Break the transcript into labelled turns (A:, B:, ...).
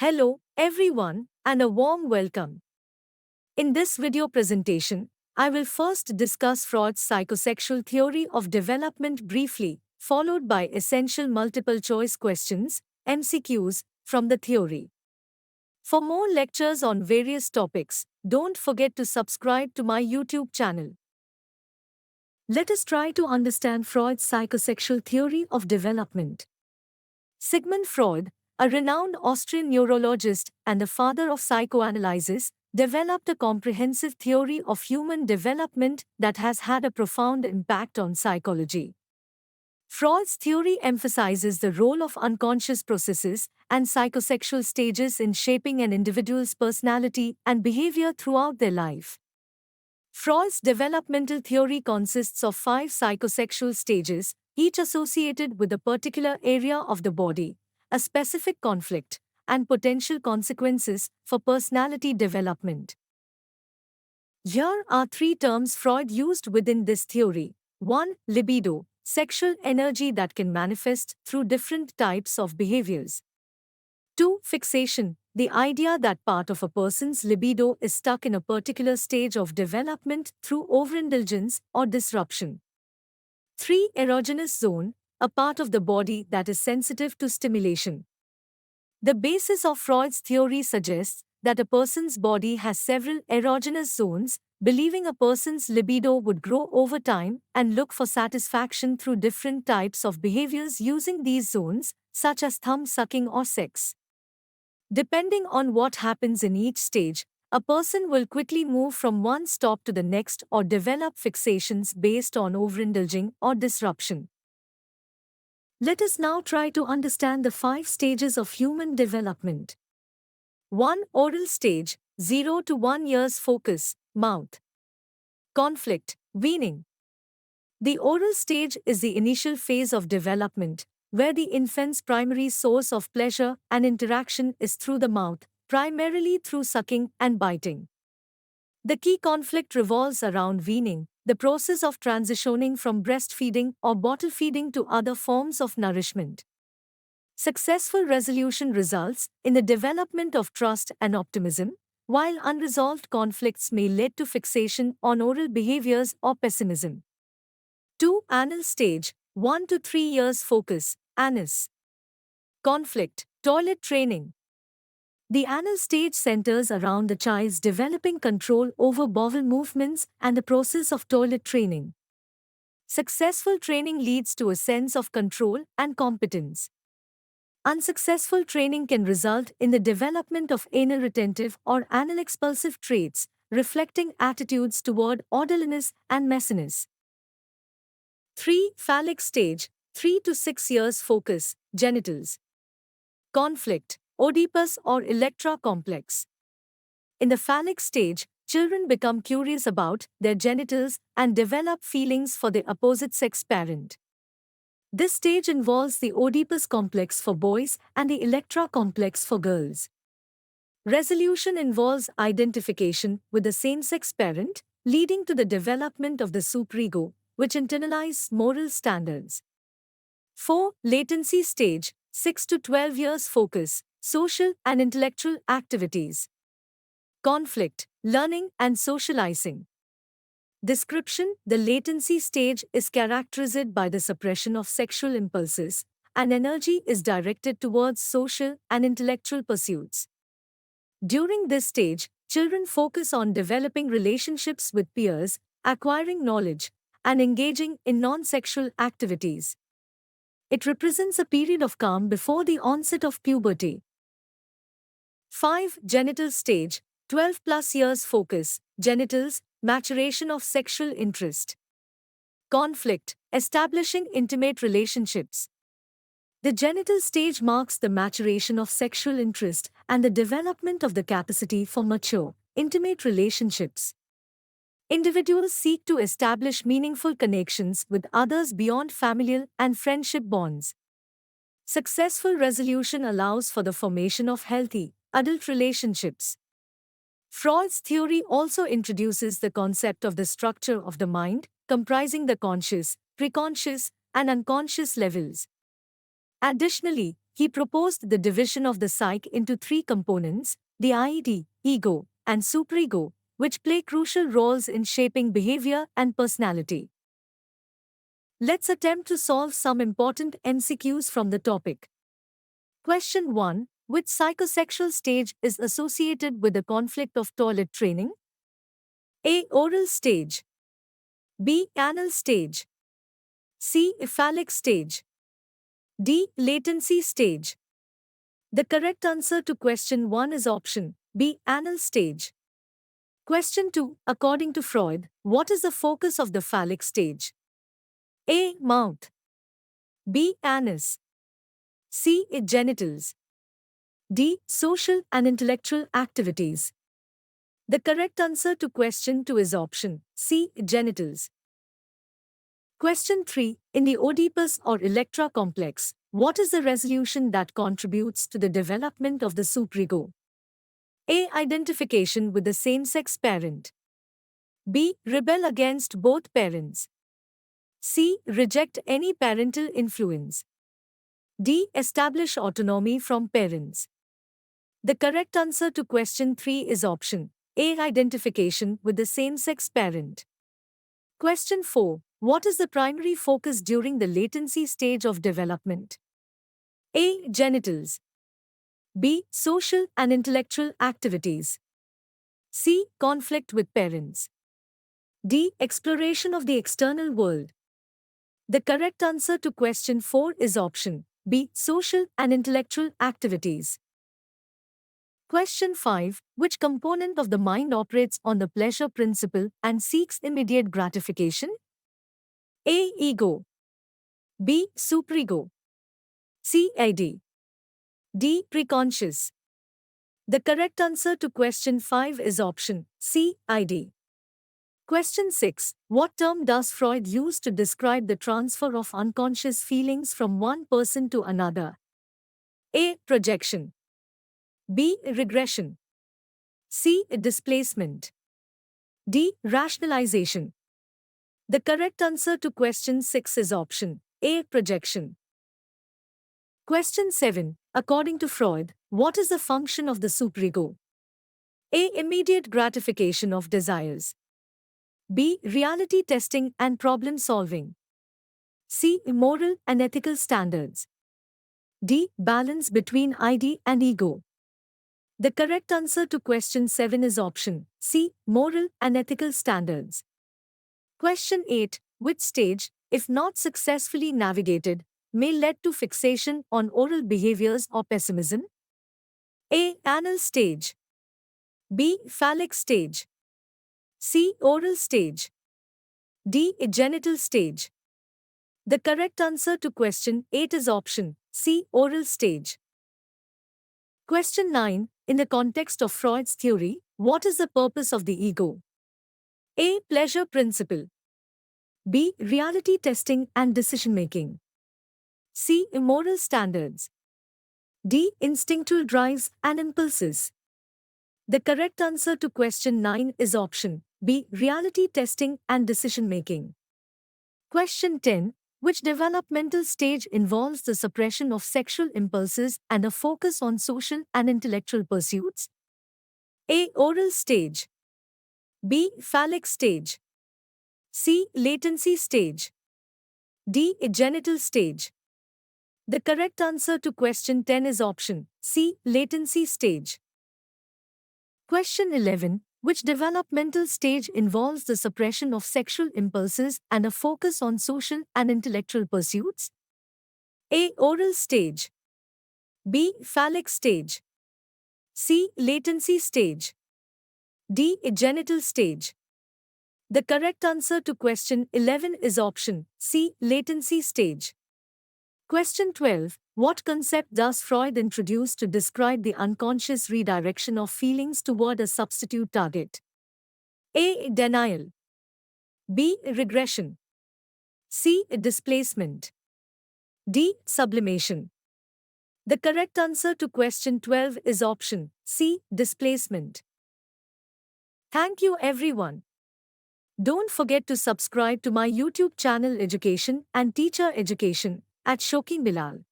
A: Hello, everyone, and a warm welcome. In this video presentation, I will first discuss Freud's psychosexual theory of development briefly, followed by essential multiple choice questions, MCQs, from the theory. For more lectures on various topics, don't forget to subscribe to my YouTube channel. Let us try to understand Freud's psychosexual theory of development. Sigmund Freud, a renowned Austrian neurologist and the father of psychoanalysis, developed a comprehensive theory of human development that has had a profound impact on psychology. Freud's theory emphasizes the role of unconscious processes and psychosexual stages in shaping an individual's personality and behavior throughout their life. Freud's developmental theory consists of 5 psychosexual stages, each associated with a particular area of the body, a specific conflict, and potential consequences for personality development. Here are 3 terms Freud used within this theory. 1. Libido, sexual energy that can manifest through different types of behaviors. 2. Fixation, the idea that part of a person's libido is stuck in a particular stage of development through overindulgence or disruption. 3. Erogenous zone, a part of the body that is sensitive to stimulation. The basis of Freud's theory suggests that a person's body has several erogenous zones, believing a person's libido would grow over time and look for satisfaction through different types of behaviors using these zones, such as thumb sucking or sex. Depending on what happens in each stage, a person will quickly move from one stop to the next or develop fixations based on overindulging or disruption. Let us now try to understand the 5 stages of human development. 1. Oral stage, 0 to 1 years focus, mouth. Conflict, weaning. The oral stage is the initial phase of development, where the infant's primary source of pleasure and interaction is through the mouth, primarily through sucking and biting. The key conflict revolves around weaning, the process of transitioning from breastfeeding or bottle feeding to other forms of nourishment. Successful resolution results in the development of trust and optimism, while unresolved conflicts may lead to fixation on oral behaviors or pessimism. 2. Anal stage, 1 to 3 years focus, anus. Conflict, toilet training. The anal stage centers around the child's developing control over bowel movements and the process of toilet training. Successful training leads to a sense of control and competence. Unsuccessful training can result in the development of anal retentive or anal expulsive traits, reflecting attitudes toward orderliness and messiness. 3. Phallic stage, 3 to 6 years focus, genitals. Conflict, Oedipus or Electra complex. In the phallic stage, children become curious about their genitals and develop feelings for the opposite sex parent. This stage involves the Oedipus complex for boys and the Electra complex for girls. Resolution involves identification with the same-sex parent, leading to the development of the superego, which internalizes moral standards. 4. Latency stage, 6 to 12 years focus, social and intellectual activities. Conflict, learning and socializing. Description: the latency stage is characterized by the suppression of sexual impulses, and energy is directed towards social and intellectual pursuits. During this stage, children focus on developing relationships with peers, acquiring knowledge, and engaging in non-sexual activities. It represents a period of calm before the onset of puberty. 5. Genital stage, 12 plus years focus, genitals, maturation of sexual interest. Conflict, establishing intimate relationships. The genital stage marks the maturation of sexual interest and the development of the capacity for mature, intimate relationships. Individuals seek to establish meaningful connections with others beyond familial and friendship bonds. Successful resolution allows for the formation of healthy, adult relationships. Freud's theory also introduces the concept of the structure of the mind, comprising the conscious, preconscious, and unconscious levels. Additionally, he proposed the division of the psyche into three components, the id, ego, and superego, which play crucial roles in shaping behavior and personality. Let's attempt to solve some important MCQs from the topic. Question 1. Which psychosexual stage is associated with the conflict of toilet training? A. Oral stage. B. Anal stage. C. Phallic stage. D. Latency stage. The correct answer to question 1 is option B. Anal stage. Question 2. According to Freud, what is the focus of the phallic stage? A. Mouth. B. Anus. C. Genitals. D. Social and intellectual activities. The correct answer to question 2 is option C. Genitals. Question 3. In the Oedipus or Electra complex, what is the resolution that contributes to the development of the superego? A. Identification with the same-sex parent. B. Rebel against both parents. C. Reject any parental influence. D. Establish autonomy from parents. The correct answer to question 3 is option A. Identification with the same-sex parent. Question 4. What is the primary focus during the latency stage of development? A. Genitals. B. Social and intellectual activities. C. Conflict with parents. D. Exploration of the external world. The correct answer to question 4 is option B. Social and intellectual activities. Question 5. Which component of the mind operates on the pleasure principle and seeks immediate gratification? A. Ego. B. Superego. C. ID. D. Preconscious. The correct answer to question 5 is option C. ID. Question 6. What term does Freud use to describe the transfer of unconscious feelings from one person to another? A. Projection. B. Regression. C. Displacement. D. Rationalization. The correct answer to question 6 is option A. Projection. Question 7. According to Freud, what is the function of the superego? A. Immediate gratification of desires. B. Reality testing and problem solving. C. Moral and ethical standards. D. Balance between ID and ego. The correct answer to question 7 is option C. Moral and ethical standards. Question 8. Which stage, if not successfully navigated, may lead to fixation on oral behaviors or pessimism? A. Anal stage. B. Phallic stage. C. Oral stage. D. Genital stage. The correct answer to question 8 is option C. Oral stage. Question 9. In the context of Freud's theory, what is the purpose of the ego? A. Pleasure principle. B. Reality testing and decision-making. C. Moral standards. D. Instinctual drives and impulses. The correct answer to question 9 is option B. Reality testing and decision-making. Question 10. Which developmental stage involves the suppression of sexual impulses and a focus on social and intellectual pursuits? A. Oral stage. B. Phallic stage. C. Latency stage. D. Genital stage. The correct answer to question 10 is option C. Latency stage. Question 11. Which developmental stage involves the suppression of sexual impulses and a focus on social and intellectual pursuits? A. Oral stage. B. Phallic stage. C. Latency stage. D. Genital stage. The correct answer to question 11 is option C. Latency stage. Question 12. What concept does Freud introduce to describe the unconscious redirection of feelings toward a substitute target? A. Denial. B. Regression. C. Displacement. D. Sublimation. The correct answer to question 12 is option C. Displacement. Thank you everyone. Don't forget to subscribe to my YouTube channel Education and Teacher Education at Shoki Bilal.